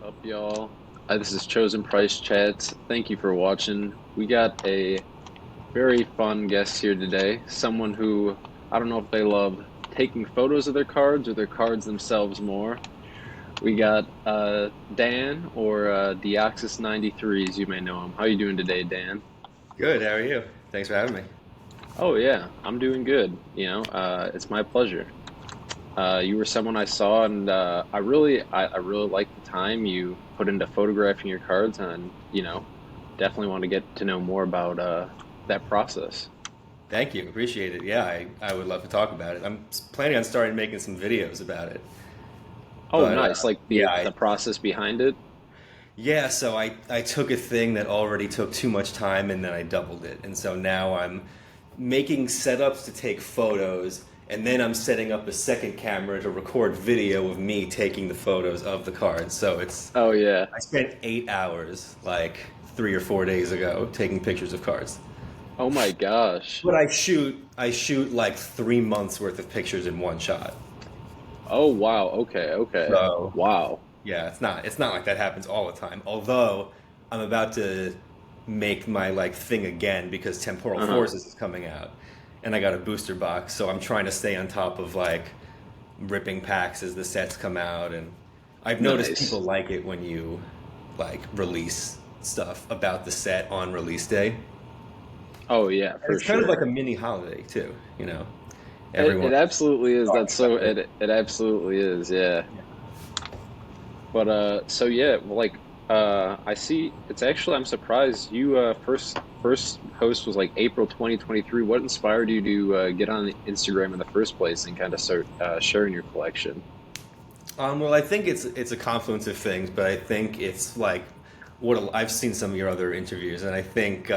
Up, y'all? This is Chosen Price Chats. Thank you for watching. We got a very fun guest here today. Someone who I don't know if they love taking photos of their cards or their cards themselves more. We got Dan or de.oxys93, as you may know him. How you doing today, Dan? Good, how are you? Thanks for having me. Oh yeah, I'm doing good. It's my pleasure. You were someone I saw, and I really liked the time you put into photographing your cards, and definitely want to get to know more about that process. Thank you, appreciate it. Yeah, I would love to talk about it. I'm planning on starting making some videos about it. Oh, But nice! Like yeah, the process behind it. so I took a thing that already took too much time and then I doubled it. And so now I'm making setups to take photos and then I'm setting up a second camera to record video of me taking the photos of the cards. So Oh yeah. I spent 8 hours like 3 or 4 days ago taking pictures of cards. Oh my gosh. But I shoot like 3 months worth of pictures in one shot. Oh wow. Okay. Okay. So Wow. yeah, it's not like that happens all the time. Although I'm about to make my like thing again because Temporal Uh-huh. Forces is coming out, and I got a booster box, so I'm trying to stay on top of like ripping packs as the sets come out, and I've noticed people Nice. like it when you like release stuff about the set on release day. Oh yeah, And for it's kind of like sure. a mini holiday too, you know. It Everyone absolutely is. That's talking so. about it. It absolutely is. Yeah. Yeah. But so yeah, well, like I see it's actually I'm surprised you first post was like April 2023. What inspired you to get on Instagram in the first place and kind of start sharing your collection? Well, I think it's a confluence of things, but I think it's like I've seen some of your other interviews, and I think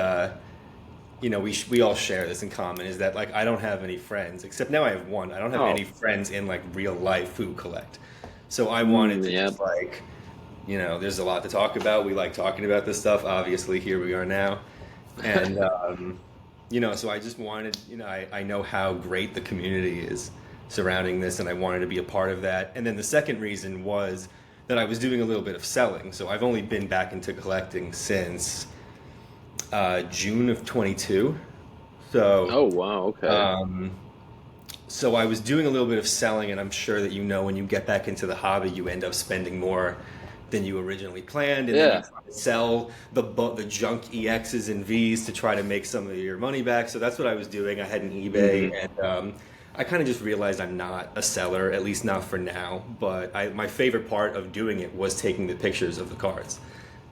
we all share this in common is that like I don't have any friends except now I have one. I don't have Oh, any friends in like real life who collect, so I wanted mm, to yeah. just like there's a lot to talk about. We like talking about this stuff. Obviously, here we are now, and so I just wanted, I know how great the community is surrounding this, and I wanted to be a part of that. And then the second reason was that I was doing a little bit of selling. So I've only been back into collecting since June of 22. So, Oh wow. Okay. um, so I was doing a little bit of selling, and I'm sure that when you get back into the hobby, you end up spending more than you originally planned, and then you Yeah. try to sell the junk EXs and Vs to try to make some of your money back. So that's what I was doing. I had an eBay, Hmm. and I kind of just realized I'm not a seller, at least not for now. But my favorite part of doing it was taking the pictures of the cards.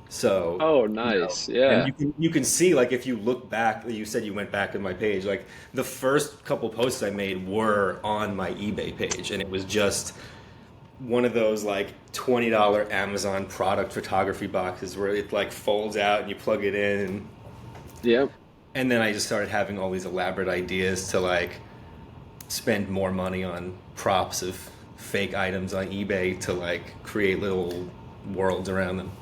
So, Oh, nice. and Yeah. you can see like if you look back, you said you went back to my page, like the first couple posts I made were on my eBay page, and it was just one of those like $20 Amazon product photography boxes where it like folds out and you plug it in, Yep. and then I just started having all these elaborate ideas to like spend more money on props of fake items on eBay to like create little worlds around them.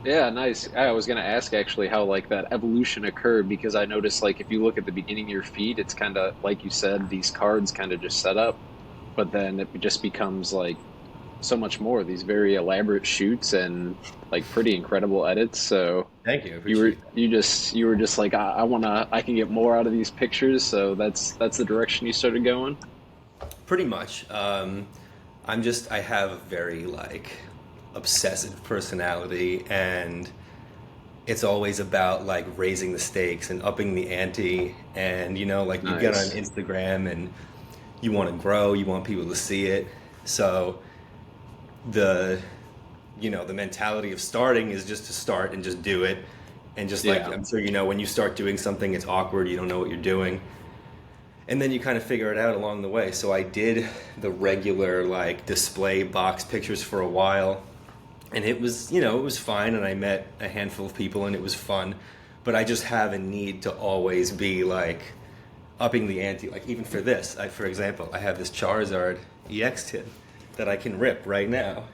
Yeah, nice. I was gonna ask actually how like that evolution occurred because I noticed like if you look at the beginning of your feed, it's kind of like you said, these cards kind of just set up, but then it just becomes like so much more, these very elaborate shoots and like pretty incredible edits. So Thank you, I appreciate that. you were just like I can get more out of these pictures, so that's the direction you started going. Pretty much. I have a very like obsessive personality, and it's always about like raising the stakes and upping the ante. And like you get on Nice. Instagram and you want to grow, you want people to see it. So the the mentality of starting is just to start and just do it. And just like Yeah. I'm sure when you start doing something, it's awkward, you don't know what you're doing. And then you kind of figure it out along the way. So I did the regular like display box pictures for a while, and it was fine, and I met a handful of people and it was fun. But I just have a need to always be like upping the ante. Like even for this, for example, I have this Charizard EX tin that I can rip right now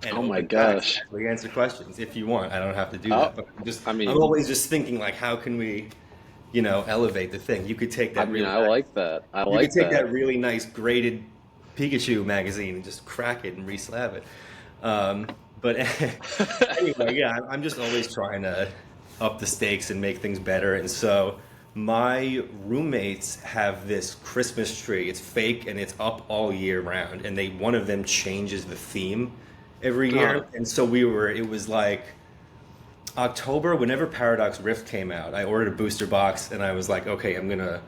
and Oh my open packs and gosh. actually answer questions if you want. I don't have to do Oh, that, but I I'm mean, always just thinking like, how can we elevate the thing? You could take that really I nice like that. I you could like take that. that really nice graded Pikachu magazine and just crack it and re-slab it. Um, But anyway, yeah, I'm just always trying to up the stakes and make things better. And so my roommates have this Christmas tree. It's fake and it's up all year round. And one of them changes the theme every Uh, year. And so it was like October, whenever Paradox Rift came out, I ordered a booster box and I was like, okay, I'm gonna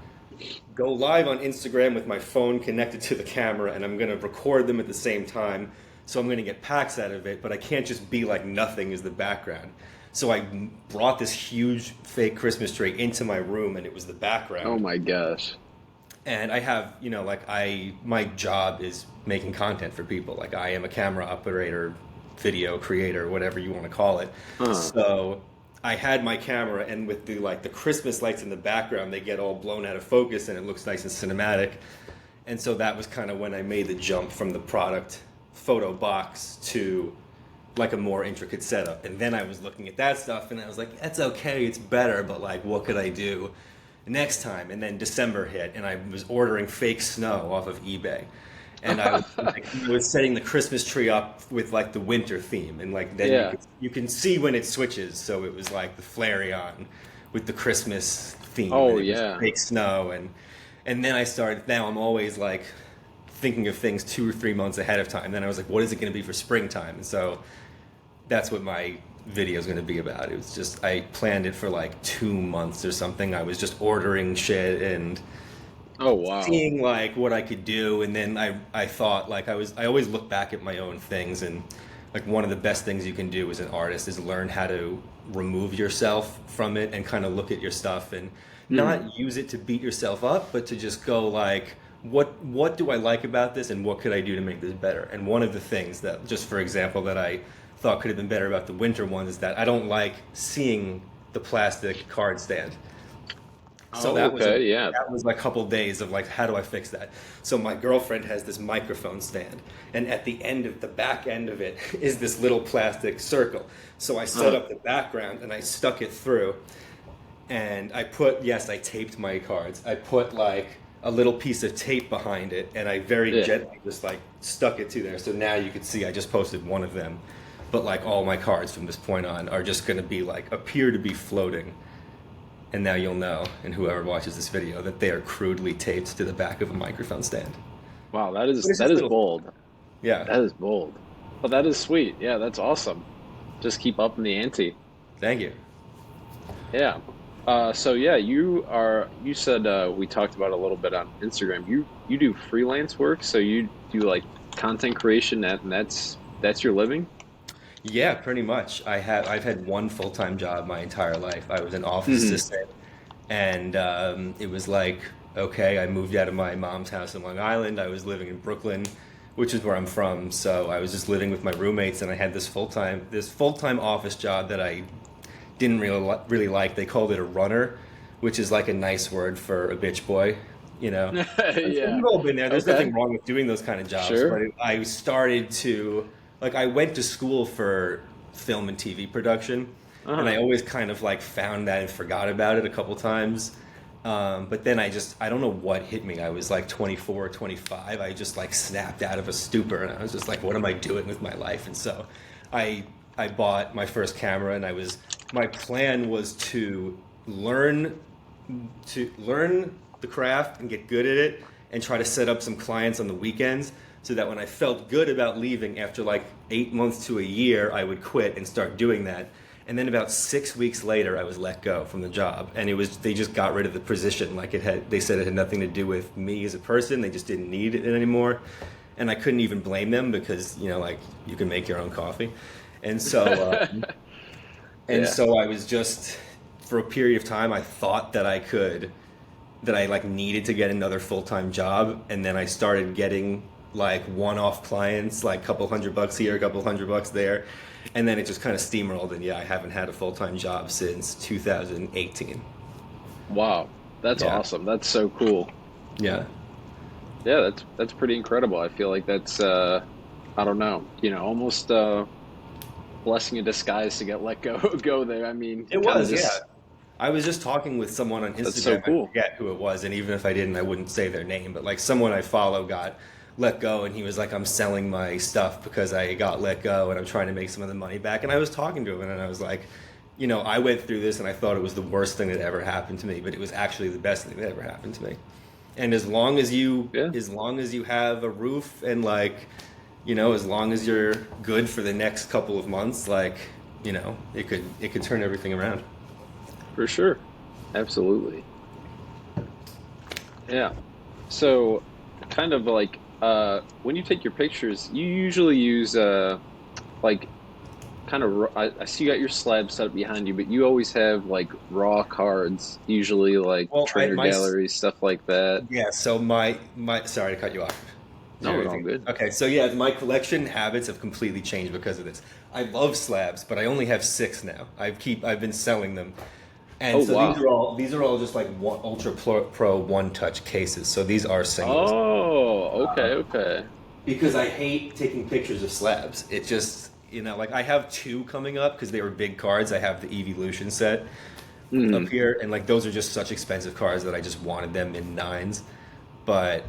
go live on Instagram with my phone connected to the camera and I'm going to record them at the same time. So I'm going to get packs out of it, but I can't just be like nothing is the background. So I brought this huge fake Christmas tree into my room and it was the oh background. my gosh. And I have, my job is making content for people. Like I am a camera operator, video creator, whatever you want to call it. Uh, So I had my camera, and with the Christmas lights in the background, they get all blown out of focus, and it looks nice and cinematic. And so that was kind of when I made the jump from the product photo box to like a more intricate setup. And then I was looking at that stuff, and I was like, that's okay, it's better, but like, what could I do next time? And then December hit, and I was ordering fake snow off of eBay. And I was setting the Christmas tree up with like the winter theme, and like then yeah. you can see when it switches. So it was like the Flareon with the Christmas theme, Oh and it was yeah. fake snow, and then I started. Now I'm always like thinking of things 2 or 3 months ahead of time. Then I was like, what is it going to be for springtime? And so that's what my video is going to be about. It was just I planned it for like 2 months or something. I was just ordering shit and Oh wow. seeing like what I could do, and then I thought like I always look back at my own things, and like one of the best things you can do as an artist is learn how to remove yourself from it and kind of look at your stuff and Hmm. not use it to beat yourself up, but to just go like what do I like about this and what could I do to make this better? And one of the things that, just for example, that I thought could have been better about the winter one is that I don't like seeing the plastic card stand. So Oh okay. Yeah. that was like a couple days of like, how do I fix that? So my girlfriend has this microphone stand, and at the end of the back end of it is this little plastic circle. So I set Uh, up the background and I stuck it through, and I taped my cards. I put like a little piece of tape behind it, and I very yeah. gently just like stuck it to there. So now you can see I just posted one of them, but like all my cards from this point on are just going to be like appear to be floating. And now you'll know, and whoever watches this video, that they are crudely taped to the back of a microphone stand. Wow. But it's That just is little, bold. yeah. That is bold. Well, that is sweet. Yeah, that's awesome. Just keep up in the ante. Thank you. Yeah. So yeah, you said we talked about it a little bit on Instagram. You do freelance work, so you do like content creation and that's your living? Yeah, pretty much. I've had one full-time job my entire life. I was an office Hmm. assistant, and it was like, okay, I moved out of my mom's house in Long Island. I was living in Brooklyn, which is where I'm from. So I was just living with my roommates, and I had this full-time office job that I didn't really like. They called it a runner, which is like a nice word for a bitch boy, you know. And Yeah. we've all been there. There's Okay. nothing wrong with doing those kind of jobs, Sure. but I started to like I went to school for film and TV production, and Uh-huh. I always kind of like found that and forgot about it a couple times. But then I don't know what hit me. I was like 24 or 25. I just like snapped out of a stupor, and I was just like, what am I doing with my life? And so I I bought my first camera, and my plan was learn to learn the craft and get good at it, and try to set up some clients on the weekends, so that when I felt good about leaving after like 8 months to a year, I would quit and start doing that. And then about 6 weeks later, I was let go from the job, and they just got rid of the position. Like they said it had nothing to do with me as a person. They just didn't need it anymore, and I couldn't even blame them because like you can make your own coffee, and so and Yeah. so I was just, for a period of time, I thought that I like needed to get another full-time job, and then I started getting like one-off clients, like a couple $100 here, a couple $100 there, and then it just kind of steamrolled, and yeah, I haven't had a full-time job since 2018. Wow. That's Yeah, awesome. That's so cool. yeah. Yeah, that's pretty incredible. I feel like that's I don't know, almost blessing in disguise to get let go go there. I mean, It kind of was, yeah. just I was just talking with someone on that's so Instagram. I cool. forget who it was, and even if I didn't, I wouldn't say their name. But like someone I follow got let go, and he was like, I'm selling my stuff because I got let go and I'm trying to make some of the money back. And I was talking to him and I was like, I went through this and I thought it was the worst thing that ever happened to me, but it was actually the best thing that ever happened to me. And Yeah, as long as you have a roof and like, as long as you're good for the next couple of months, like, it could turn everything around. for sure. Absolutely. Yeah. So, kind of like when you take your pictures, you usually use like kind of I see you got your slab set up behind you, but you always have like raw cards, usually like Well, trainer galleries, stuff like that. yeah, so my sorry to cut you off. Is there No, it's all anything? good. Okay, so yeah, my collection habits have completely changed because of this. I love slabs, but I only have 6 now. I've been selling them. Oh And so these wow. are all these are all just like Ultra Pro one touch cases. So these are singles. Oh, okay, okay. Because I hate taking pictures of slabs. It just, like I have 2 coming up because they were big cards. I have the Evolution set up Hmm. here, and like those are just such expensive cards that I just wanted them in nines. But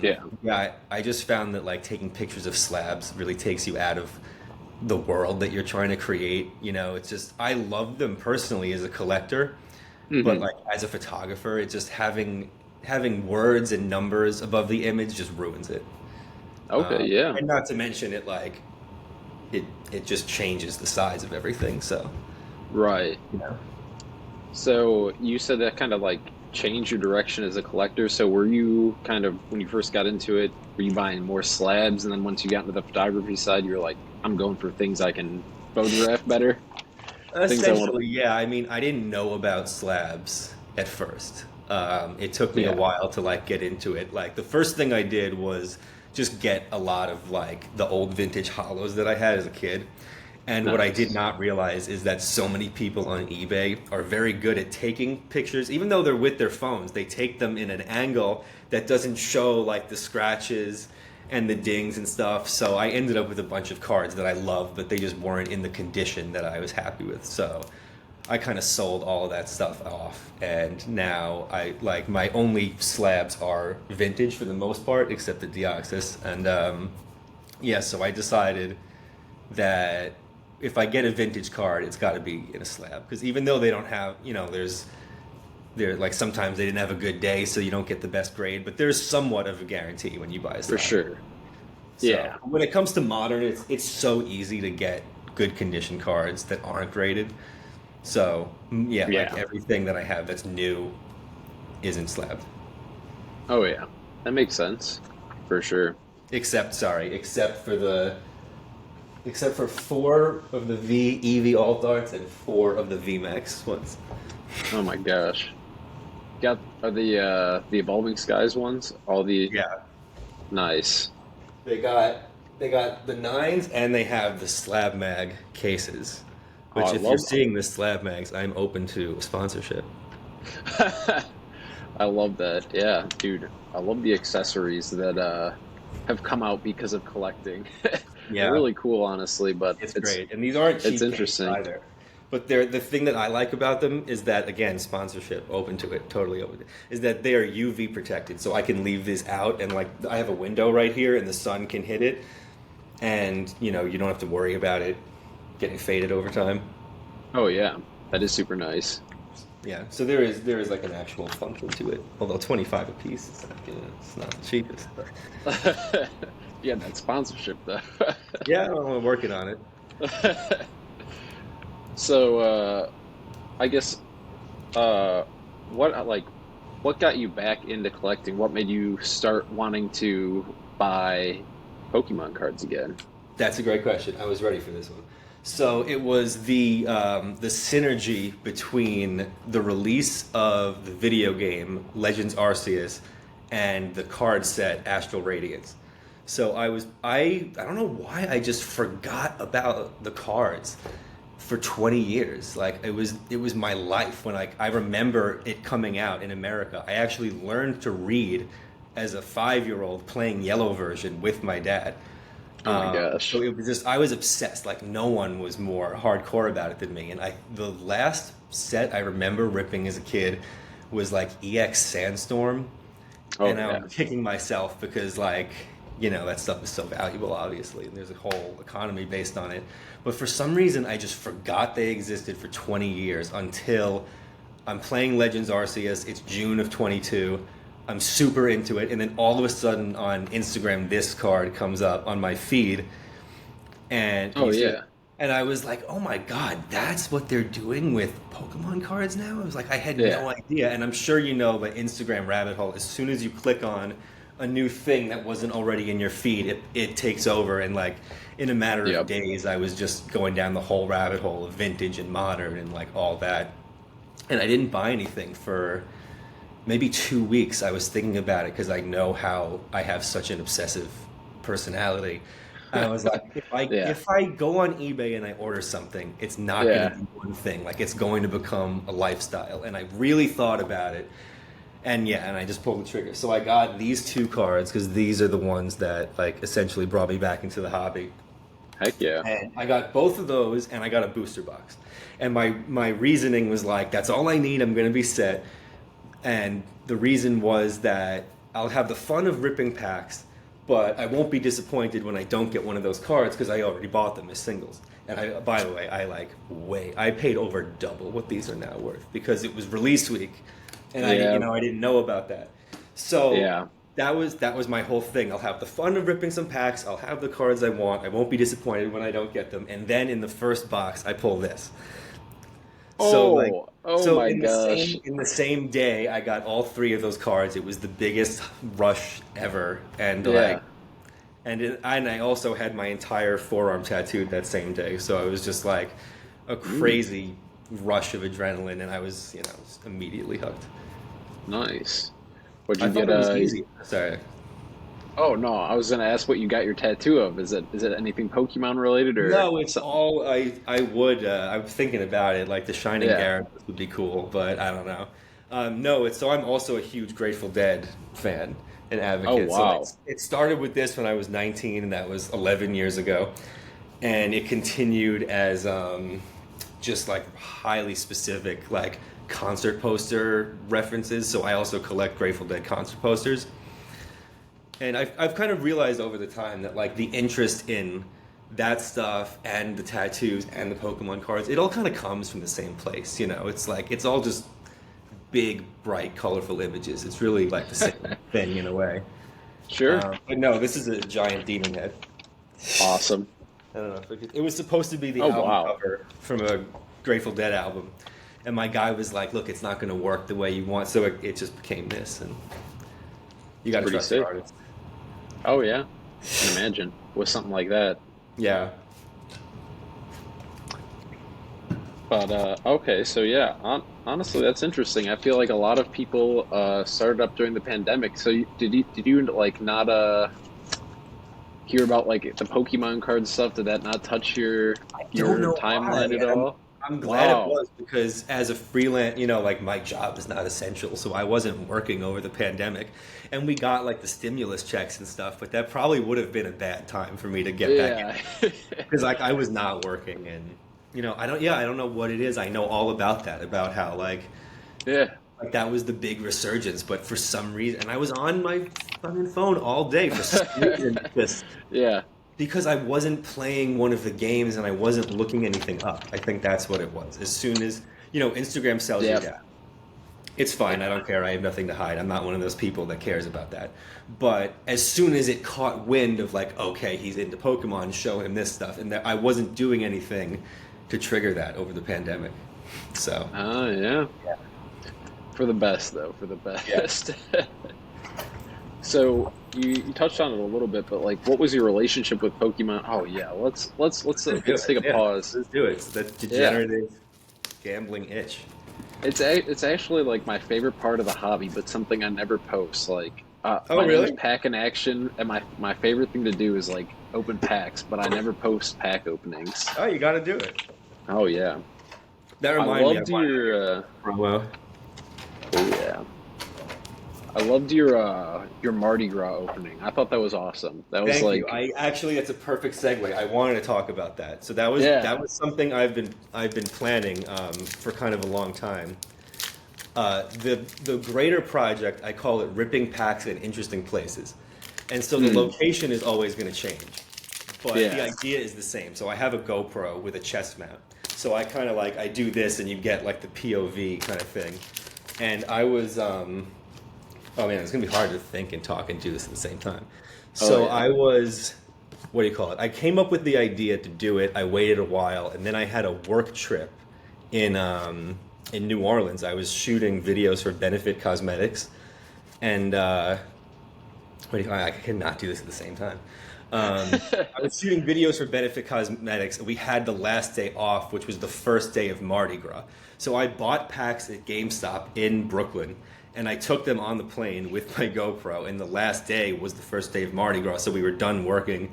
Yeah. yeah, I just found that like taking pictures of slabs really takes you out of the world that you're trying to create. It's just I love them personally as a collector, but Hmm. like as a photographer, it's just having words and numbers above the image just ruins it. Okay, yeah. And not to mention it it just changes the size of everything. So Right. yeah. So you said that kind of like changed your direction as a collector. So were you kind of when you first got into it, were you buying more slabs, and then once you got into the photography side, you're like, I'm going for things I can photograph better, things I want to. Essentially, yeah. I mean, I didn't know about slabs at first. It took me a Yeah, while to like get into it. Like the first thing I did was just get a lot of like the old vintage hollows that I had as a kid. And what I did nice. not realize is that so many people on eBay are very good at taking pictures, even though they're with their phones. They take them in an angle that doesn't show like the scratches and the dings and stuff. So I ended up with a bunch of cards that I loved, but they just weren't in the condition that I was happy with. So I kind of sold all of that stuff off, and now I like my only slabs are vintage for the most part, except the Deoxys. And yeah, so I decided that if I get a vintage card, it's got to be in a slab because even though they don't have, they're like sometimes they didn't have a good day, so you don't get the best grade, but there's somewhat of a guarantee when you buy a For slab. sure. So Yeah, when it comes to modern, it's so easy to get good condition cards that aren't graded. So yeah, like yeah. everything that I have that's new isn't slabbed, Oh yeah, that makes sense for sure. except for 4 of the EV Alt Arts and 4 of the VMAX ones. Oh my gosh. Got are the Evolving Skies ones? All the Yeah, nice. they got they got the nines and they have the slab mag cases. Oh, I Which, if you're love seeing the slab mags, I'm open to sponsorship. I love that. Yeah, dude. I love the accessories that have come out because of collecting. They're Yeah, really cool, honestly, but it's it's great, and these aren't it's cheap cases interesting. either. But they're the thing that I like about them is that again, sponsorship, open to it, totally open. To it, is that they are UV protected, so I can leave this out, and like I have a window right here, and the sun can hit it, and you don't have to worry about it getting faded over time. Oh yeah, that is super nice. Yeah, so there is like an actual function to it. Although 25 a piece, it's not the cheapest. But Yeah, that sponsorship though. yeah, I'm working on it. So, I guess uh, what like what got you back into collecting? What made you start wanting to buy Pokemon cards again? That's a great question. I was ready for this one. So it was the synergy between the release of the video game Legends Arceus and the card set Astral Radiance. So I don't know why I just forgot about the cards for 20 years. Like it was my life when I remember it coming out in America. I actually learned to read as a 5-year-old playing yellow version with my dad. Oh my So gosh. it was just I was obsessed. Like no one was more hardcore about it than me. And the last set I remember ripping as a kid was like EX Sandstorm, Oh and I yeah. was kicking myself because like that stuff is so valuable, obviously, and there's a whole economy based on it. But for some reason, I just forgot they existed for 20 years until I'm playing Legends Arceus. It's June of 22. I'm super into it, and then all of a sudden on Instagram, this card comes up on my feed, and Oh you see it. yeah. And I was like, oh my God, that's what they're doing with Pokemon cards now? I was like, I had Yeah. no idea. And I'm sure you know the Instagram rabbit hole. As soon as you click on a new thing that wasn't already in your feed, it takes over. And like in a matter of Yep. days, I was just going down the whole rabbit hole of vintage and modern and like all that. And I didn't buy anything for maybe 2 weeks. I was thinking about it because I know how I have such an obsessive personality. I was like, Yeah. if I go on eBay and I order something, it's not going Yeah. to be one thing. Like it's going to become a lifestyle. And I really thought about it. And yeah, and I just pulled the trigger. So I got these two cards because these are the ones that like essentially brought me back into the hobby. Heck yeah. And I got both of those, and I got a booster box. And my reasoning was like, that's all I need. I'm going to be set. And the reason was that I'll have the fun of ripping packs, but I won't be disappointed when I don't get one of those cards because I already bought them as singles. And by the way, I paid over double what these are now worth because it was release week, and Yeah. I didn't know about that. So Yeah. that was my whole thing. I'll have the fun of ripping some packs. I'll have the cards I want. I won't be disappointed when I don't get them. And then in the first box, I pull this. So like Oh. Oh so my gosh. in the same day I got all three of those cards. It was the biggest rush ever. And Yeah. and I also had my entire forearm tattooed that same day. So it was just like a Ooh, crazy rush of adrenaline, and I was, just immediately hooked. nice. Would I you thought get it was easy. Sorry. Oh no, I was gonna ask what you got your tattoo of. Is it anything Pokemon related or No, it's something? all I'm thinking about it. Like the Shining Yeah. Gyarados would be cool, but I don't know. No, it's so I'm also a huge Grateful Dead fan and Oh advocate. So wow. it started with this when I was 19, and that was 11 years ago, and it continued as just like highly specific like concert poster references. So I also collect Grateful Dead concert posters. And I've kind of realized over the time that like the interest in that stuff and the tattoos and the Pokemon cards, it all kind of comes from the same place. It's like it's all just big, bright, colorful images. It's really like the same thing in a way. Sure. But no, this is a giant demon head. Awesome. I don't know if it was supposed to be the Oh album wow. cover from a Grateful Dead album, and my guy was like, "Look, it's not going to work the way you want," so it just became this, and you It's got to pretty trust your sick. artist. Oh yeah. Can imagine with something like that. Yeah. But okay, so yeah, honestly, that's interesting. I feel like a lot of people started up during the pandemic. So did you like not hear about like the Pokemon card stuff? Did that not touch Don't your know why, timeline at and I'm all? I'm glad it Wow. was because as a freelance, like my job is not essential, so I wasn't working over the pandemic, and we got like the stimulus checks and stuff, but that probably would have been a bad time for me to get back in Yeah. because like I was not working, and I don't know what it is. I know all about that, about how Yeah. like that was the big resurgence, but for some reason, and I was on my fucking phone all day for some reason, just Yeah. because I wasn't playing one of the games and I wasn't looking anything up. I think that's what it was. As soon as, Instagram sells your Yeah. data. It's fine. I Yeah. don't care. I have nothing to hide. I'm not one of those people that cares about that. But as soon as it caught wind of like, okay, he's into Pokemon, show him this stuff, and that I wasn't doing anything to trigger that over the pandemic. So, Oh yeah. yeah. For the best though, for the Yeah. best. So you touched on it a little bit, but like, what was your relationship with Pokemon? Oh yeah, Let's do let's take it. a Yeah. pause. Let's do it. It's that Yeah, degenerative gambling itch. it's actually like my favorite part of the hobby, but something I never post. Like, Oh, my name's really? Pack in Action, and my favorite thing to do is like open packs, but I never post pack openings. Oh, you got to do it. Oh yeah, That I reminded me, I loved wanted to your. do a promo. Oh yeah, I loved your Mardi Gras opening. I thought that was awesome. That was Thank you. like, I actually, it's a perfect segue. I wanted to talk about that. So that was yeah, that was something I've been planning for kind of a long time. The greater project, I call it ripping packs in interesting places. And so the Mm. location is always going to change. But the Yeah. idea is the same. So I have a GoPro with a chest mount. So I kind of like, I do this and you get like the POV kind of thing. And I was, oh man, it's going to be hard to think and talk and do this at the same time. Oh So yeah. I was, what do you call it? I came up with the idea to do it. I waited a while and then I had a work trip in New Orleans. I was shooting videos for Benefit Cosmetics. And, what do you, I cannot do this at the same time. I was shooting videos for Benefit Cosmetics, and we had the last day off, which was the first day of Mardi Gras. So I bought packs at GameStop in Brooklyn, and I took them on the plane with my GoPro. And the last day was the first day of Mardi Gras, so we were done working,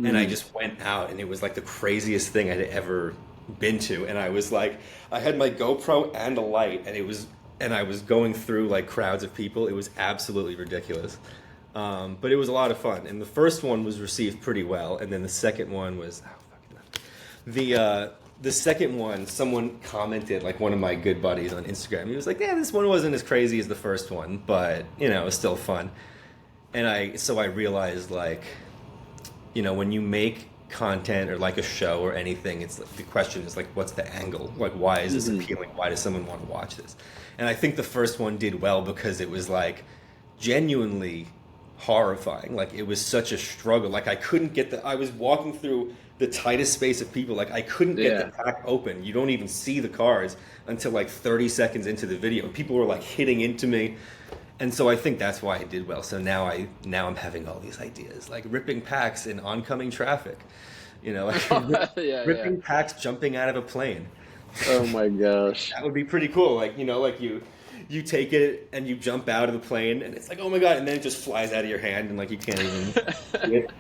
and I Mm. just went out, and it was like the craziest thing I'd ever been to. And I was like, I had my GoPro and a light, and I was going through like crowds of people. It was absolutely ridiculous. But it was a lot of fun, and the first one was received pretty well, and then the second one was the second one. Someone commented, like one of my good buddies on Instagram. He was like, "Yeah, this one wasn't as crazy as the first one, but you know, it's still fun." And I realized like, you know, when you make content or like a show or anything, it's like, the question is like, what's the angle? Like, why is this Mhm. appealing? Why does someone want to watch this? And I think the first one did well because it was like genuinely horrifying. Like it was such a struggle. Like I was walking through the tightest space of people. Like I couldn't get the Yeah. pack open. You don't even see the cards until like 30 seconds into the video. People were like hitting into me. And so I think that's why I did well. So now I'm having all these ideas, like ripping packs in oncoming traffic, you know, like Yeah, yeah. ripping packs jumping out of a plane. Oh my gosh. That would be pretty cool. Like, you know, like you take it and you jump out of the plane and it's like, oh my God, and then it just flies out of your hand and like you can't even see it.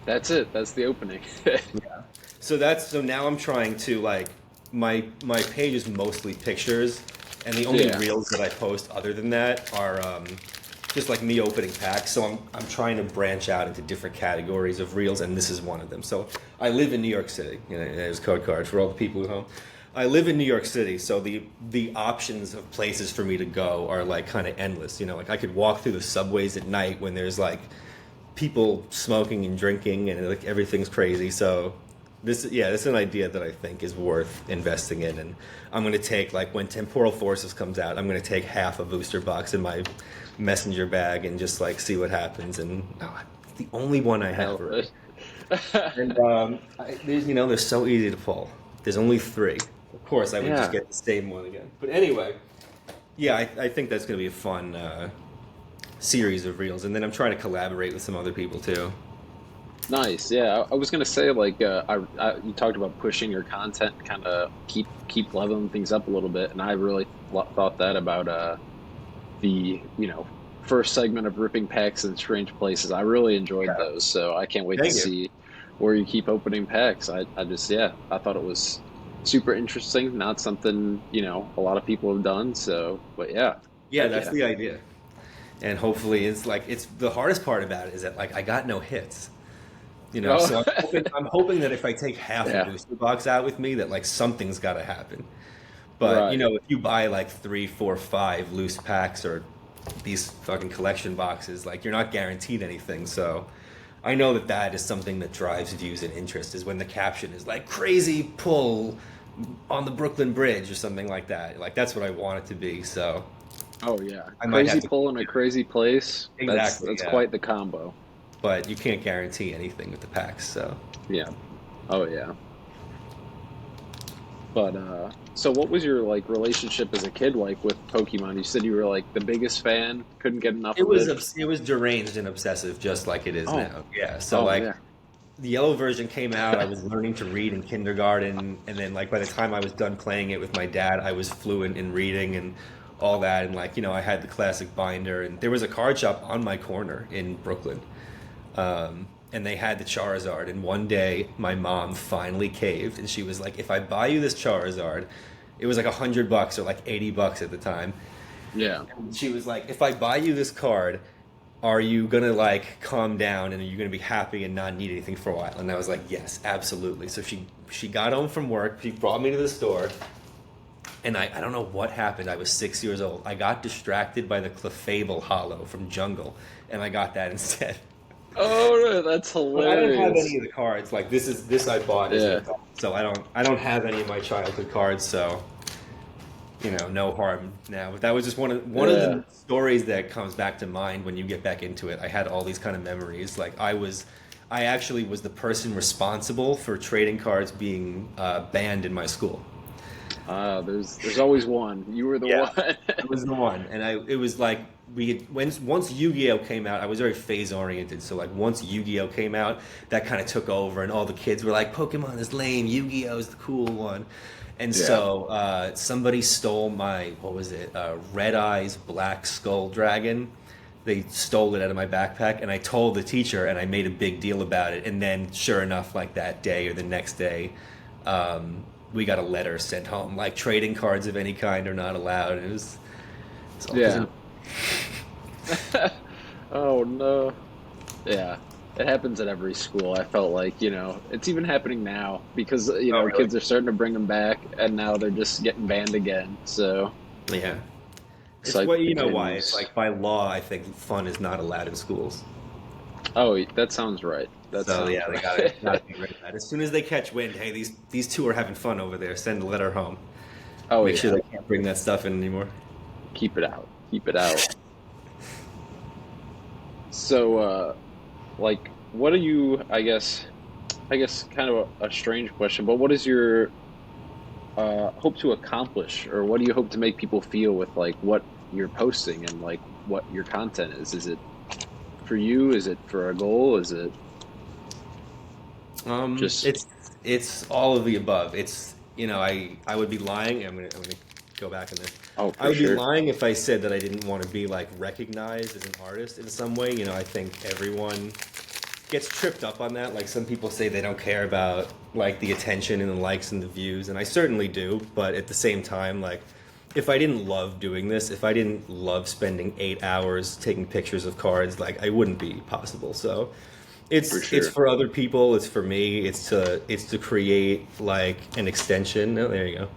That's it. That's the opening. Yeah. So now I'm trying to like my page is mostly pictures, and the only Yeah. reels that I post other than that are just like me opening packs. So I'm trying to branch out into different categories of reels, and this is one of them. So I live in New York City. You know, there's code card for all the people at home. I live in New York City, so the options of places for me to go are like kind of endless. You know, like I could walk through the subways at night when there's like people smoking and drinking and like everything's crazy. So this is an idea that I think is worth investing in, and I'm going to take like when Temporal Forces comes out, I'm going to take half a booster box in my messenger bag and just like see what happens. And it's the only one I have. Hell. And they're so easy to pull. There's only three. Of course, I would just Yeah. get the same one again. But anyway, yeah, I think that's going to be a fun series of reels, and then I'm trying to collaborate with some other people too. Nice. Yeah. I was gonna say like you talked about pushing your content, kind of keep leveling things up a little bit, and I really thought that about the first segment of ripping packs in strange places. I really enjoyed Yeah, those, so I can't wait to thank you. see where you keep opening packs. I just yeah, I thought it was super interesting. Not something a lot of people have done. So, but yeah, Yeah, heck that's yeah. the idea. And hopefully, it's the hardest part about it is that like I got no hits. You know, Oh, so I'm hoping that if I take half a yeah. booster box out with me, that like something's got to happen. But you Right. know, if you buy like three, four, five loose packs or these fucking collection boxes, like you're not guaranteed anything. So I know that that is something that drives views and interest is when the caption is like crazy pull on the Brooklyn Bridge or something like that. Like that's what I want it to be. So Oh yeah. I might have Crazy to pull in a crazy place. That's exactly, that's yeah. quite the combo. But you can't guarantee anything with the packs. So Yeah. Oh yeah. But so what was your like relationship as a kid like with Pokemon? You said you were like the biggest fan, couldn't get enough of it. it was deranged and obsessive, just like it is Oh. now. Yeah. So Oh like yeah. the yellow version came out, I was learning to read in kindergarten, and then like by the time I was done playing it with my dad, I was fluent in reading and all that, and like I had the classic binder, and there was a card shop on my corner in Brooklyn, and they had the Charizard, and one day my mom finally caved, and she was like, "If I buy you this Charizard," it was like $100 or like $80 at the time. Yeah. And she was like, "If I buy you this card, are you gonna like calm down and are you gonna be happy and not need anything for a while?" And I was like, "Yes, absolutely." So she got home from work, she brought me to the store, and I don't know what happened. I was 6 years old. I got distracted by the Clefable Hollow from Jungle, and I got that instead. Oh, that's But I don't have any hilarious. of the cards. Like this I bought as an Yeah, adult, so I don't have any of my childhood cards. So no harm now. But that was just one of yeah. the stories that comes back to mind when you get back into it. I had all these kind of memories. Like I actually was the person responsible for trading cards being banned in my school. There's always one. You were the Yeah, one. I was the one, and it was like once Yu-Gi-Oh came out, I was very phase oriented. So like once Yu-Gi-Oh came out, that kind of took over, and all the kids were like, "Pokemon is lame, Yu-Gi-Oh is the cool one." And Yeah. so somebody stole my what was it, Red Eyes Black Skull Dragon. They stole it out of my backpack, and I told the teacher, and I made a big deal about it. And then, sure enough, like that day or the next day, we got a letter sent home like trading cards of any kind are not allowed. And it's all because Yeah. of Oh no. Yeah. It happens at every school. I felt like, it's even happening now because, oh really? kids are starting to bring them back and now they're just getting banned again. So, Yeah, it's cycle what you know why it's continues. like by law. I think fun is not allowed in schools. Oh, that sounds right. That So sounds yeah, they gotta right. get rid of that as soon as they catch wind. Hey, these two are having fun over there. Send a letter home. Oh Make sure yeah. they can't bring that stuff in anymore. Keep it out. Keep it out. So, what are you, I guess kind of a strange question, but what is your hope to accomplish, or what do you hope to make people feel with like what you're posting and like what your content is? Is it for you? Is it for a goal? Is it just It's all of the above. It's I would be lying. I'm gonna go back in this. oh I for would be sure lying if I said that I didn't want to be like recognized as an artist in some way. I think everyone gets tripped up on that. Like some people say they don't care about like the attention and the likes and the views, and I certainly do. But at the same time, like if I didn't love doing this, if I didn't love spending 8 hours taking pictures of cards, like I wouldn't be possible. So for it's sure. for other people. It's for me. It's to create like an extension. Oh, there you go.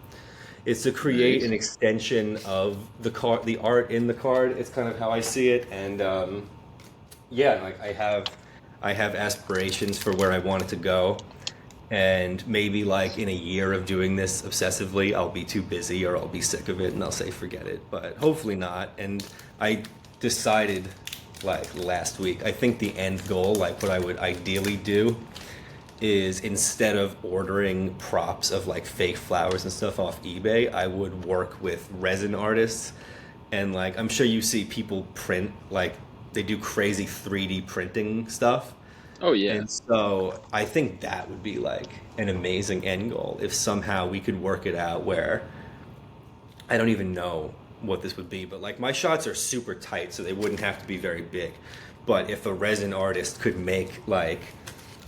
It's to create an Nice. extension of the card, the art in the card. It's kind of how I see it, and yeah, like I have aspirations for where I want it to go, and maybe like in a year of doing this obsessively, I'll be too busy or I'll be sick of it and I'll say forget it. But hopefully not. And I decided like last week. I think the end goal, like what I would ideally do, is instead of ordering props of like fake flowers and stuff off eBay, I would work with resin artists. And like I'm sure you see people print like they do crazy 3D printing stuff. Oh yeah. And so I think that would be like an amazing end goal if somehow we could work it out where I don't even know what this would be, but like my shots are super tight, so they wouldn't have to be very big. But if a resin artist could make like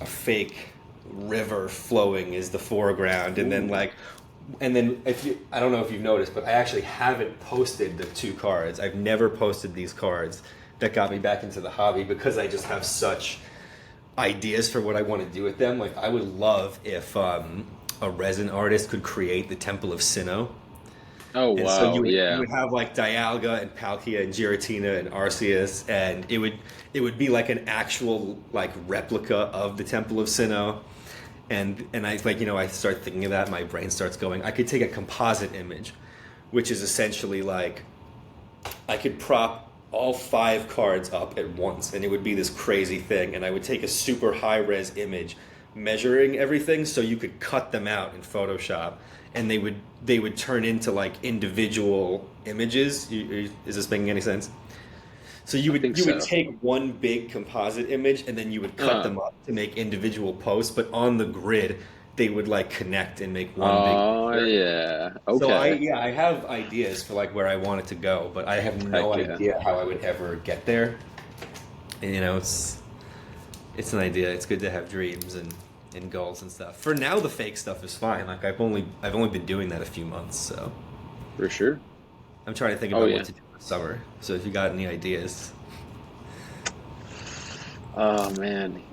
a fake river flowing is the foreground, and then Ooh. like, and then if you, I don't know if you've noticed, but I actually haven't posted the two cards. I've never posted these cards that got me back into the hobby because I just have such ideas for what I want to do with them. Like I would love if a resin artist could create the Temple of Sinnoh, Oh and so you wow. would you Yeah. would have like Dialga and Palkia and Giratina and Arceus, and it would be like an actual like replica of the Temple of Sinnoh. And I like I start thinking of that, my brain starts going. I could take a composite image, which is essentially like I could prop all 5 cards up at once, and it would be this crazy thing. And I would take a super high res image, measuring everything, so you could cut them out in Photoshop, and they would turn into like individual images. Is this making any sense? So you I would think you would so. take one big composite image, and then you would cut Uh. them up to make individual posts, but on the grid they would like connect and make one big Oh picture. yeah. So Okay. I have ideas for like where I want it to go, but I have no Heck yeah. idea how I would ever get there. And it's an idea. It's good to have dreams and goals and stuff. For now, the fake stuff is fine. Like I've only been doing that a few months, so For sure. I'm trying to think Oh about what yeah. to do for summer. So if you got any ideas, Oh man,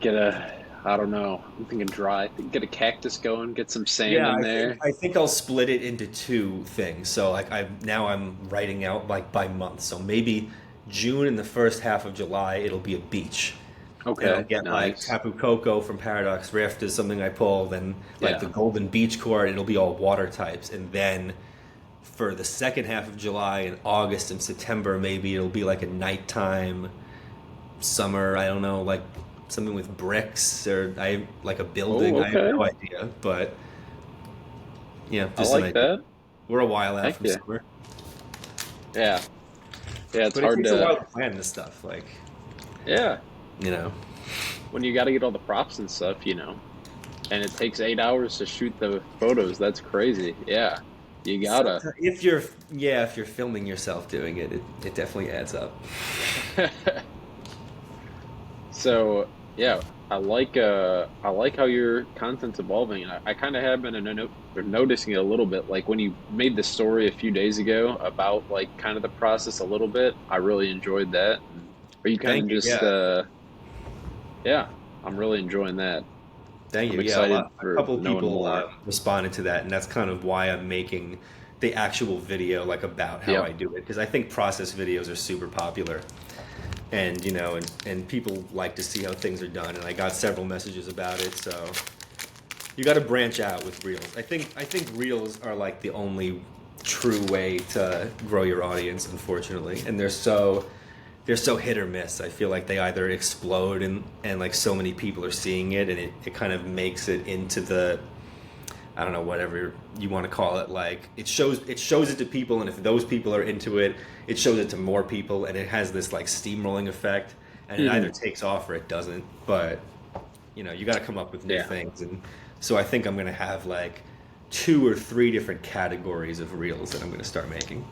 I don't know. I'm thinking dry. Get a cactus going, get some sand yeah, in I think there. I think I'll split it into two things. So like I'm writing out like by month. So maybe June and the first half of July it'll be a beach. and I'll Okay, get like nice. Tapu Koko from Paradox Rift is something I pull. Then like the Yeah. Golden Beach card, it'll be all water types, and then for the second half of July and August and September, maybe it'll be like a nighttime summer. I don't know, like something with bricks or I like a Oh, building. I have okay. no idea, but yeah, I just an like idea. that. We're a while out Heck from yeah. summer, Yeah. Yeah, it's but it hard takes a to. while to plan this stuff. Like Yeah. you know, When you got to get all the props and stuff, and it takes 8 hours to shoot the photos. That's crazy. Yeah. You gotta. sometimes if you're yeah, if you're filming yourself doing it, it definitely adds up. So yeah, I like how your content's evolving. I kind of have been noticing it a little bit. Like when you made the story a few days ago about like kind of the process a little bit. I really enjoyed that. Are you kind Thank of you. just Yeah, yeah, I'm really enjoying that. thank I'm you. Yeah, excited a for couple knowing people more. responded to that, and that's kind of why I'm making the actual video like about how Yep. I do it because I think process videos are super popular, and and people like to see how things are done, and I got several messages about it. So you got to branch out with reels. I think reels are like the only true way to grow your audience, unfortunately, and they're so hit or miss. I feel like they either explode and like so many people are seeing it and it kind of makes it into the I don't know, whatever you want to call it, like it shows it to people and if those people are into it, it shows it to more people and it has this like steamrolling effect and it either Hmm. takes off or it doesn't. But you got to come up with new Yeah. things and so I think I'm going to have like two or three different categories of reels that I'm going to start making.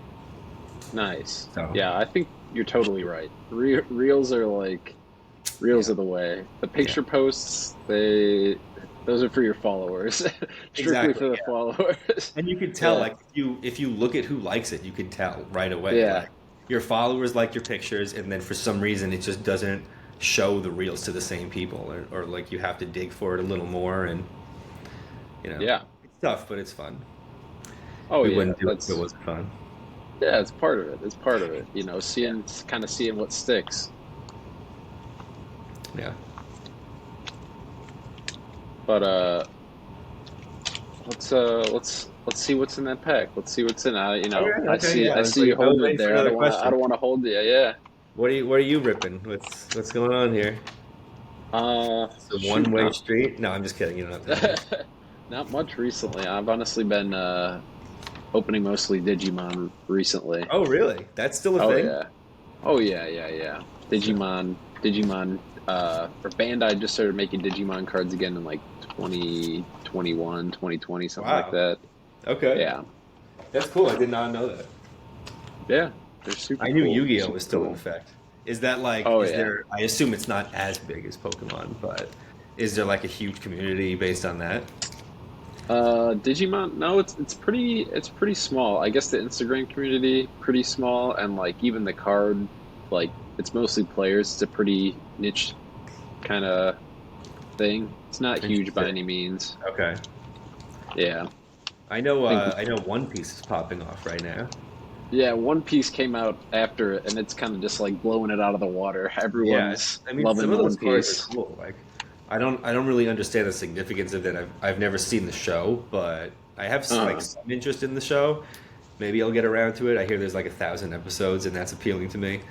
Nice. So, Yeah, I think you're totally right. Reels are like reels yeah. are the way. The Yeah. picture posts, those are for your followers. Strictly Exactly. for the followers. And you could tell, Yeah. like, if you look at who likes it, you can tell right away. Yeah. Like, your followers like your pictures, and then for some reason, it just doesn't show the reels to the same people, or like you have to dig for it a little more, and Yeah. it's tough, but it's fun. Oh We yeah. wouldn't do it if it That's wasn't fun. yeah, it's part of it. It's part of it. Yeah, Seeing what sticks. yeah. But let's see what's in that pack. Let's see what's in. Okay, I okay, see yeah. I I was see like, you I was holding it waiting for there. another I question. don't want to hold you. Yeah. What are you ripping? What's going on here? It's a Shoot, one-way not street. No, I'm just kidding. You don't have to tell me. not much recently. I've honestly been opening mostly Digimon recently. Oh, really? That's still a Oh thing? yeah. Oh yeah, yeah, yeah. Digimon, or Bandai just started making Digimon cards again in like 2021, 2020, something like Wow. that. Okay. Yeah. That's cool. I did not know that. Yeah. They're super I knew cool. Yu-Gi-Oh was Super still in cool. effect. Is that like, Oh is yeah. there, I assume it's not as big as Pokemon, but is there like a huge community based on that? Digimon, no, it's pretty small. I guess the Instagram community pretty small, and like even the card, like it's mostly players. It's a pretty niche kind of thing. It's not huge by Interesting. any means. Okay. Yeah, I think I know One Piece is popping off right now. yeah. One Piece came out after it, and it's kind of just like blowing it out of the water. Yeah, Everyone's I mean, some loving of those One cards are Piece. cool. Like, I don't really understand the significance of it. I've never seen the show, but I have like Uh, some interest in the show. Maybe I'll get around to it. I hear there's like 1,000 episodes, and that's appealing to me.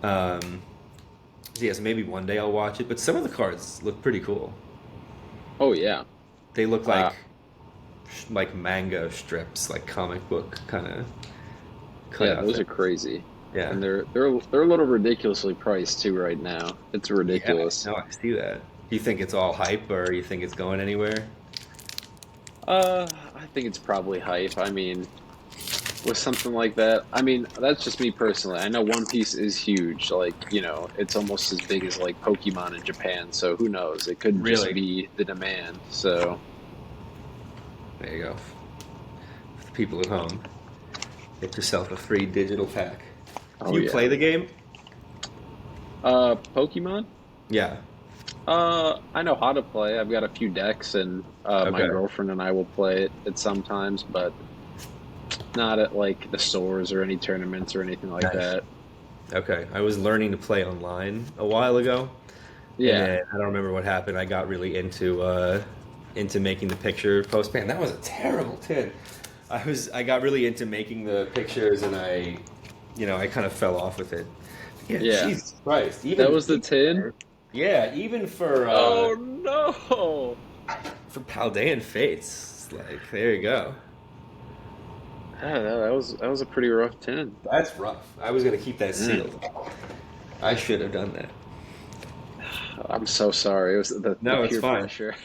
Um, so yes, maybe one day I'll watch it. But some of the cards look pretty cool. oh yeah. They look Uh, like manga strips, like comic book kind of yeah, cutout those are thing. crazy, Yeah, and they're a little ridiculously priced too right now. It's yeah. ridiculous. No, I see that. Do you think it's all hype, or you think it's going anywhere? I think it's probably hype. I mean, with something like that, I mean, that's just me personally. I know One Piece is huge. Like, it's almost as big as like Pokemon in Japan. So who knows? It could just Really? be the demand. So, There you go. For the people at home, get yourself a free digital pack. Do oh you yeah. play the game? Pokemon? Yeah. I know how to play. I've got a few decks, and my Okay. girlfriend and I will play it at sometimes, but not at like the stores or any tournaments or anything like Nice. that. Okay. I was learning to play online a while ago. And Yeah. then I don't remember what happened. I got really into making the picture post. Man, that was a terrible tin. I got really into making the pictures, and I kind of fell off with it. Yeah, Yeah. Jesus Christ. That Even was the 10? even Oh no. for Paldean Fates, like there you go. Yeah, that was a pretty rough 10. That's rough. I was gonna keep that Mm. sealed. I should have done that. I'm so sorry. It was the No, it's peer fine. pressure.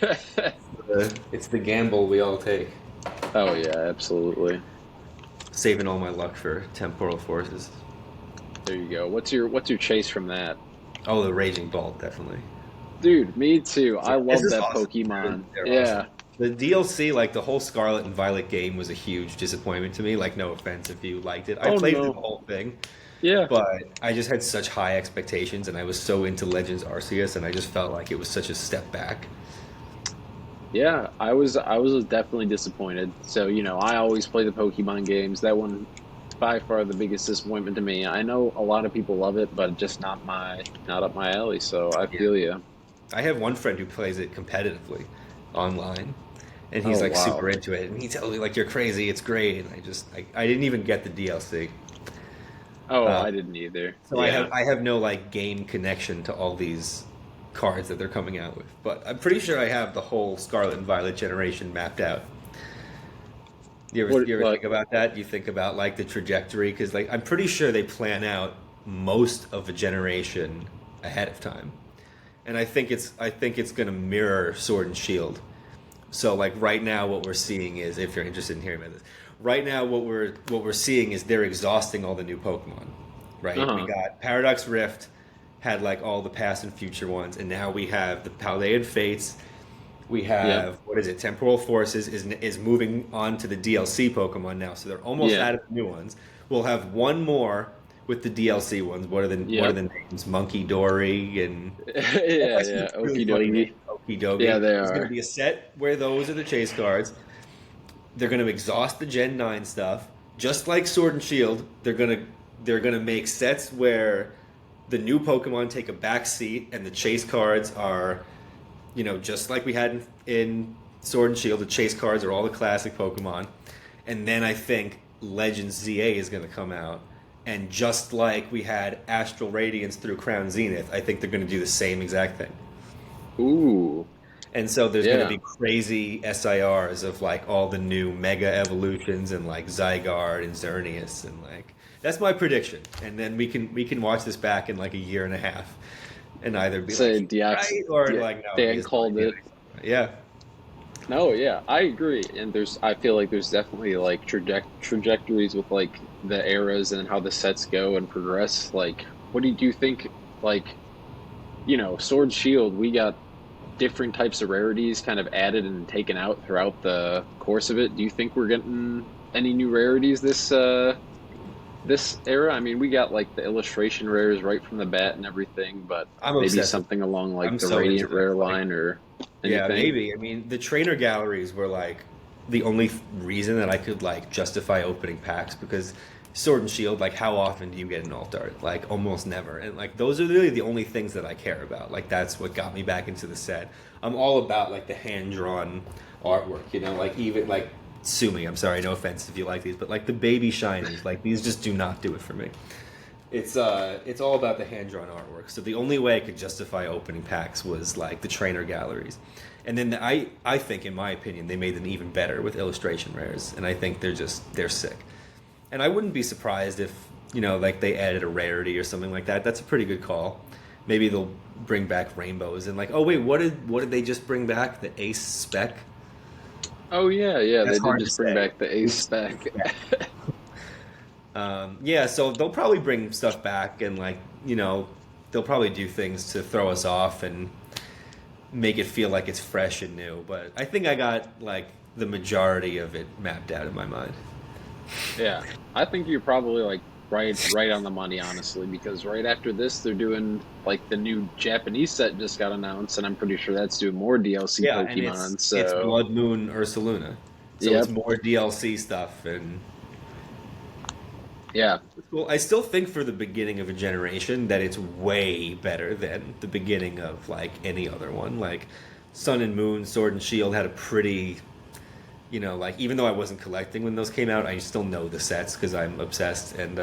It's the gamble we all take. Oh yeah, absolutely. Saving all my luck for temporal forces. There you go. What's your chase from that? Oh, the Raging Bolt, definitely. Dude, me too. I This love is that awesome. Pokemon. They're awesome. Yeah. The DLC, like the whole Scarlet and Violet game, was a huge disappointment to me. Like, no offense if you liked it. I Oh played through the no. whole thing, Yeah. but I just had such high expectations, and I was so into Legends Arceus, and I just felt like it was such a step back. Yeah, I was definitely disappointed. So, I always play the Pokemon games. That one by far the biggest disappointment to me. I know a lot of people love it, but just not up my alley, so I Yeah. feel you. I have one friend who plays it competitively online, and he's Oh like wow. super into it, and he tells me like you're crazy, it's great, and I didn't even get the DLC. Oh, Uh, I didn't either. so Yeah. I have no like game connection to all these cards that they're coming out with, but I'm pretty sure I have the whole Scarlet and Violet generation mapped out. What You ever like think about that? You think about like the trajectory because like I'm pretty sure they plan out most of a generation ahead of time, and I think it's going to mirror Sword and Shield. So like right now, what we're seeing is, if you're interested in hearing about this, right now what we're seeing is they're exhausting all the new Pokemon. Right? We uh-huh. got Paradox Rift had like all the past and future ones, and now we have the Paldean Fates. We Yep. have what is it? Temporal Forces is moving on to the DLC Pokemon now, so they're almost Yeah. out of the new ones. We'll have one more with the DLC ones. What are Yep. the names? Monkey Dory and that's Yeah, actually yeah. a really Okie funny name. dokie. Yeah, Okidogi. they There's going to are. be a set where those are the chase cards. They're going to exhaust the Gen 9 stuff. Just like Sword and Shield, they're going to make sets where the new Pokemon take a back seat and the chase cards are, just like we had in Sword and Shield, the chase cards are all the classic Pokemon. And then I think Legends ZA is going to come out. And just like we had Astral Radiance through Crown Zenith, I think they're going to do the same exact thing. Ooh. And so there's going to Yeah. be crazy SIRs of like all the new Mega Evolutions and like Zygarde and Xerneas and like that's my prediction. And then we can watch this back in like a year and a half and either be like Say he's Deox right or like no, he Dan has no called idea. it. What he's talking about. Yeah. No, yeah, I agree. And I feel like there's definitely like trajectories with like the eras and how the sets go and progress. Like, what do you think? Like, Sword Shield, we got different types of rarities kind of added and taken out throughout the course of it. Do you think we're getting any new rarities this era? I mean, we got like the illustration rares right from the bat and everything, but I'm maybe obsessed with something along I'm like the so into Radiant them. rare Like line or yeah, anything. maybe. I mean, the trainer galleries were like the only reason that I could like justify opening packs because Sword and Shield, like how often do you get an alt art? Like almost never. And like those are really the only things that I care about. Like that's what got me back into the set. I'm all about like the hand drawn artwork, like even like sue me, I'm sorry, no offense if you like these, but like the baby shinies, like these just do not do it for me. It's all about the hand drawn artwork. So the only way I could justify opening packs was like the trainer galleries, and then I think in my opinion they made them even better with illustration rares, and I think they're sick. And I wouldn't be surprised if like they added a rarity or something like that. That's a pretty good call. Maybe they'll bring back rainbows and like oh wait what did they just bring back the ace spec? Oh yeah, yeah, That's they did hard to just bring say. back the ace Ace spec. spec. Yeah, so they'll probably bring stuff back and like they'll probably do things to throw us off and make it feel like it's fresh and new. But I think I got like the majority of it mapped out in my mind. Yeah, I think you're probably like right on the money, honestly, because right after this they're doing like the new Japanese set just got announced, and I'm pretty sure that's doing more DLC Yeah, and Pokemon. it's So, Blood Moon Ursaluna, so it's yep, more DLC stuff and Yeah. It's cool. I still think for the beginning of a generation that it's way better than the beginning of like any other one. Like Sun and Moon, Sword and Shield had a pretty, like even though I wasn't collecting when those came out, I still know the sets because I'm obsessed. And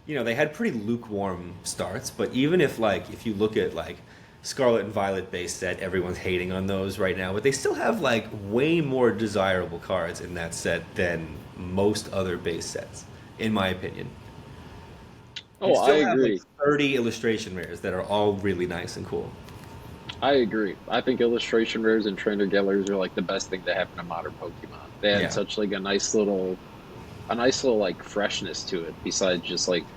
they had pretty lukewarm starts. But even if you look at like Scarlet and Violet base set, everyone's hating on those right now, but they still have like way more desirable cards in that set than most other base sets, in my opinion. You Oh, I still have like agree. 30 illustration rares that are all really nice and cool. I agree. I think illustration rares and trainer galleries are like the best thing that happened to modern Pokemon. They had Yeah. such like a nice little like freshness to it, besides just like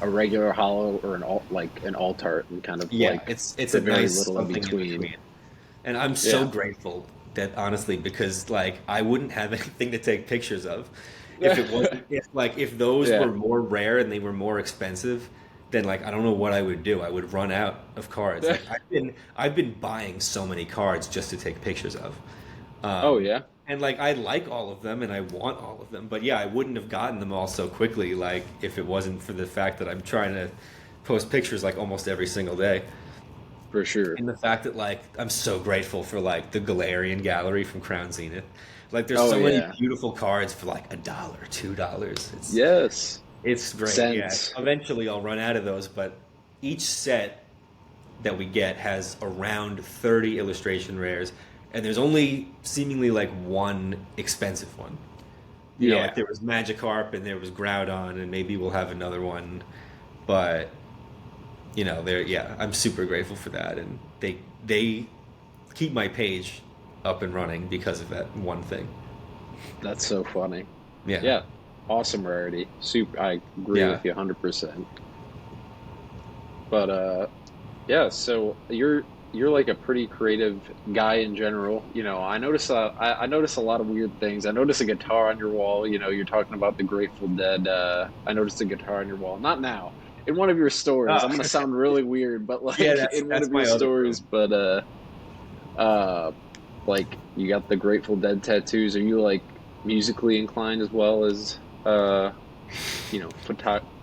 a regular hollow or an alt art and kind of Yeah, like it's a the very nice little in something in between. between. And I'm so Yeah. grateful that honestly, because like I wouldn't have anything to take pictures of if it wasn't if those Yeah. were more rare and they were more expensive, then like I don't know what I would do. I would run out of cards. Like I've been buying so many cards just to take pictures of. Oh Um, yeah, and like I like all of them and I want all of them. But yeah, I wouldn't have gotten them all so quickly like if it wasn't for the fact that I'm trying to post pictures like almost every single day. for sure. And the fact that like I'm so grateful for like the Galarian gallery from Crown Zenith. Like there's Oh so many yeah. beautiful cards for like $1, $2. Yes. It's great. Yeah. Sense. Eventually I'll run out of those, but each set that we get has around 30 illustration rares, and there's only seemingly like one expensive one. Like Yeah. there was Magikarp and there was Groudon, and maybe we'll have another one, but there. Yeah, I'm super grateful for that, and they keep my page up and running because of that one thing. That's so funny. Yeah, Yeah. Awesome rarity. Super. I agree yeah. with you 100%. But yeah, so you're like a pretty creative guy in general. I notice a lot of weird things. I notice a guitar on your wall. You're talking about the Grateful Dead. I noticed a guitar on your wall. Not now. In one of your stories. Ah, I'm gonna sound really weird, but yeah. like That's in one that's of your my other stories, room. but uh like you got the Grateful Dead tattoos. Are you like musically inclined as well as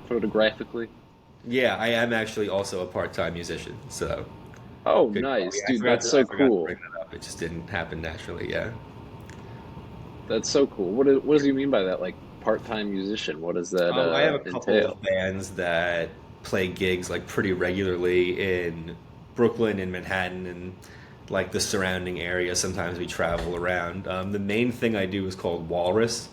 photographically? Yeah, I am actually also a part-time musician. So Oh, good call. nice, Yeah, I dude. forgot That's to I so forgot to cool. bring that up. It just didn't happen naturally. Yeah. That's so cool. What does he mean by that? Like part-time musician? What does that I have a couple entail? of bands that play gigs like pretty regularly in Brooklyn and Manhattan and like the surrounding area. Sometimes we travel around. The main thing I do is called Walrus.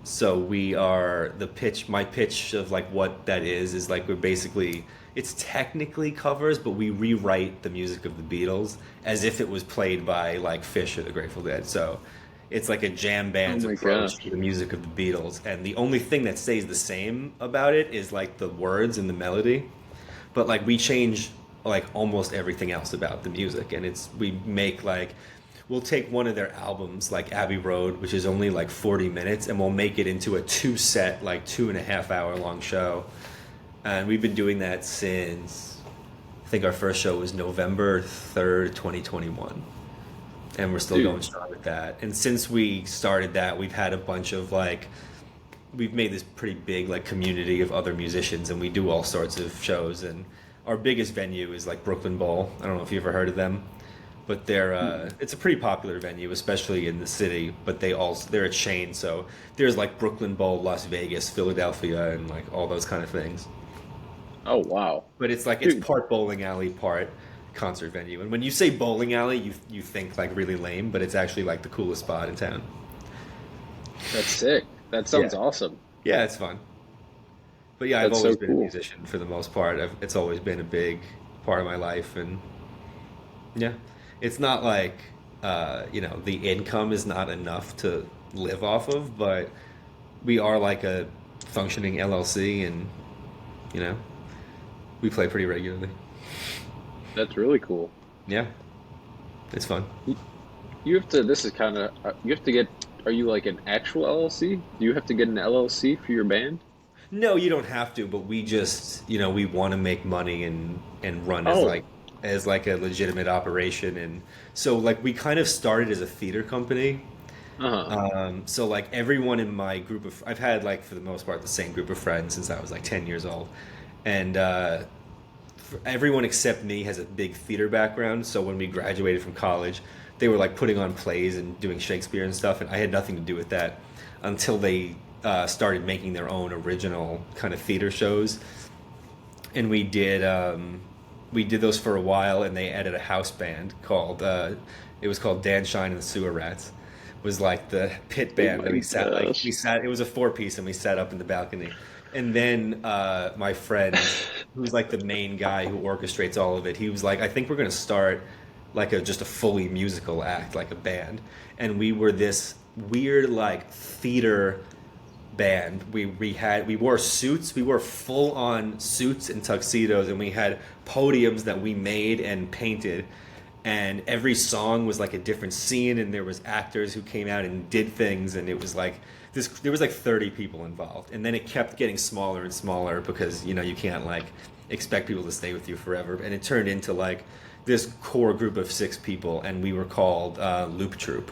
So we are the pitch. My pitch of like what that is like we're basically it's technically covers, but we rewrite the music of the Beatles as if it was played by like Fish or the Grateful Dead. So it's like a jam Oh band's my approach to gosh. the music of the Beatles, and the only thing that stays the same about it is like the words and the melody. But like we change like almost everything else about the music, and we make like we'll take one of their albums like Abbey Road, which is only like 40 minutes, and we'll make it into a two set like 2.5 hour long show. And we've been doing that since I think our first show was November 3rd, 2021, and we're still Dude, going strong with that. And since we started that, we've had a bunch of like we've made this pretty big like community of other musicians, and we do all sorts of shows. And our biggest venue is like Brooklyn Bowl. I don't know if you ever heard of them, but it's a pretty popular venue, especially in the city. But they're a chain, so there's like Brooklyn Bowl, Las Vegas, Philadelphia, and like all those kind of things. oh wow. But it's Dude, part bowling alley, part concert venue. And when you say bowling alley, you think like really lame, but it's actually like the coolest spot in town. that's sick. That Yeah, sounds awesome. yeah, it's fun. But yeah, I've That's so always been a cool. musician for the most part. It's always been a big part of my life, and yeah, it's not like the income is not enough to live off of, but we are like a functioning LLC, and you know we play pretty regularly. That's really cool. Yeah, it's fun. You you have to, this is kind of, you have to get, are you like an actual LLC? Do you have to get an LLC for your band? No, you don't have to, but we just we want to make money and run Oh, as like a legitimate operation, and so like we kind of started as a theater company. Uh-huh. So like everyone in my group of, I've had like for the most part the same group of friends since I was like 10 years old, and everyone except me has a big theater background. So when we graduated from college, they were like putting on plays and doing Shakespeare and stuff, and I had nothing to do with that until they started making their own original kind of theater shows, and we did those for a while, and they added a house band called it was called Dan Shine and the Sewer Rats. Was like the pit Oh band that my we gosh. sat. It was a four piece, and we sat up in the balcony. And then my friend, who's like the main guy who orchestrates all of it, he was like, "I think we're gonna start like a just a fully musical act, like a band." And we were this weird like theater band. We wore suits. We wore full on suits and tuxedos, and we had podiums that we made and painted. And every song was like a different scene, and there was actors who came out and did things, and it was like this. There was like 30 people involved, and then it kept getting smaller and smaller because you can't like expect people to stay with you forever. And it turned into like this core group of 6 people, and we were called Loop Troop.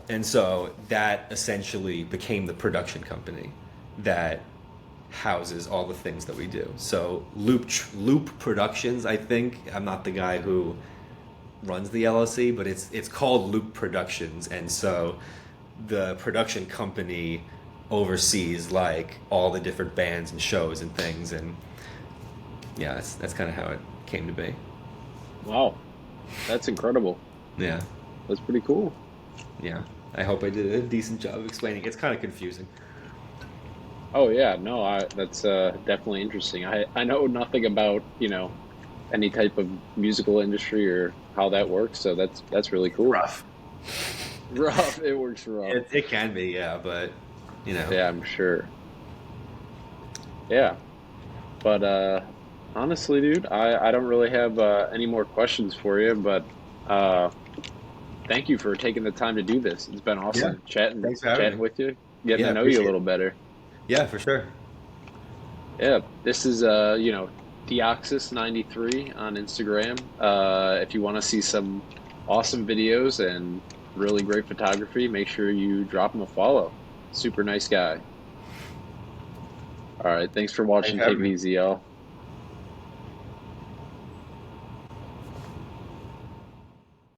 And so that essentially became the production company that houses all the things that we do. So Loop Productions, I think. I'm not the guy who runs the LLC, but it's called Loop Productions, and so the production company oversees like all the different bands and shows and things, and yeah, that's kind of how it came to be. Wow. That's incredible. Yeah, That's pretty cool. yeah. I hope I did a decent job of explaining. It's kind of confusing. Oh yeah, no, that's definitely interesting. I know nothing about, any type of musical industry or how that works, so that's really cool. Rough. Rough, it works rough. It can be, yeah, but you know. Yeah, I'm sure. Yeah. But honestly, dude, I don't really have any more questions for you, but uh thank you for taking the time to do this. It's been Yeah. awesome chatting Thanks for having chatting me. with you, getting Yeah, to know you a appreciate little it. better. Yeah, for sure. Yeah, this is de.oxys93 on Instagram. If you want to see some awesome videos and really great photography, make sure you drop him a follow. Super nice guy. All right, thanks for Thanks watching. for Take having it me. easy, y'all.